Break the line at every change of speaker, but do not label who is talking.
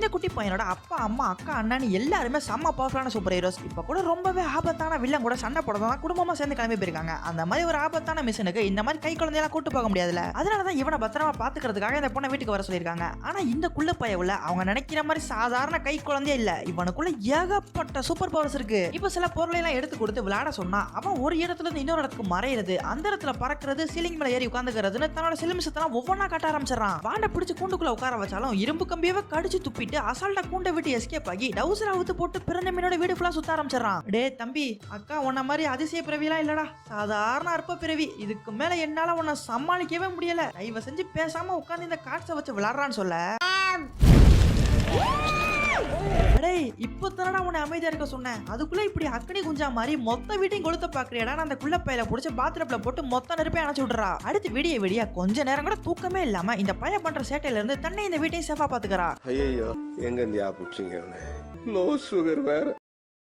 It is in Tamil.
இந்த குட்டி பையனோட அப்பா அம்மா அக்கா அண்ணன் எல்லாருமே செம்ம பவர்ஃபுல்லான சூப்பர் ஹீரோஸ். இப்ப கூட ரொம்பவே ஆபத்தான வில்லன் கூட சண்டை போடதான் குடும்பமா சேர்ந்து கிளம்பி போயிருக்காங்க. அந்த மாதிரி ஒரு ஆபத்தான மிஷனுக்கு இந்த மாதிரி கை குழந்தையெல்லாம் கூட்டு போக முடியாதுல. அதனாலதான் இவனை பத்திரமா பாத்துக்கிறதுக்காக இந்த பொண்ணை வீட்டுக்கு வர சொல்லியிருக்காங்க. ஆனா இந்த குள்ள பையவுல அவங்க நினைக்கிற மாதிரி சாதாரண கை குழந்தையே இல்ல. இவனுக்குள்ள ஏகப்பட்ட சூப்பர் பவர்ஸ் இருக்கு. இப்ப சில பொருளை எல்லாம் எடுத்து கொடுத்து விளையாட சொன்னா அவன் ஒரு இடத்துல இருந்து இன்னொரு இடத்துக்கு மறையிறது, அந்த இடத்துல பறக்கிறது, சீலிங் மேல ஏறி உட்காந்துக்கிறதுன்னு தன்னோட சிலிமிசத்தெல்லாம் ஒவ்வொன்னா காட்ட ஆரம்பிச்சிடறான். வாண்ட பிடிச்சு கூண்டுக்குள்ள உட்கார வச்சாலும் இரும்பு கம்பியவே கடிச்சு துப்பிட்டு அசால்ட்டா கூண்டை விட்டு எஸ்கேப் ஆகி டவுசர் அவுத்து போட்டு பிறந்த மீனோட வீடு ஃபுல்லா சுத்த ஆரம்பிச்சிடறான். டே தம்பி, அக்கா உன்ன மாதிரி அதிசய பிறவிலாம் இல்லடா, சாதாரண அற்ப பிறவி. இதுக்கு மேல என்னால உன்னை சமாளிக்கவே முடியல. தயவு செஞ்சு பேசாம உட்காந்து இந்த காட்சை வச்சு விளையாடுறான்னு சொல்ல, இப்போ தானடா உன்னை அமைதியா இருக்க சொன்னேன், அதுக்குள்ள இப்படி அக்கனி குஞ்சா மாதிரி மொத்த வீட்டையும் கொளுத்த பாக்குறியாடா. அந்த குள்ள பையில புடிச்சு பாத்ரூம்ல போட்டு மொத்த நெருப்பை அணைச்சு விடுறா. அடுத்து விடிய கொஞ்ச நேரம் கூட தூக்கமே இல்லாம இந்த பைய பண்ற சேட்டையில இருந்து தன்னை இந்த வீட்டையும் சேஃபா பாத்துக்கிறா.
ஐயோ, எங்க இந்தியா புடிச்சீங்க? நோ சுகர் வேற.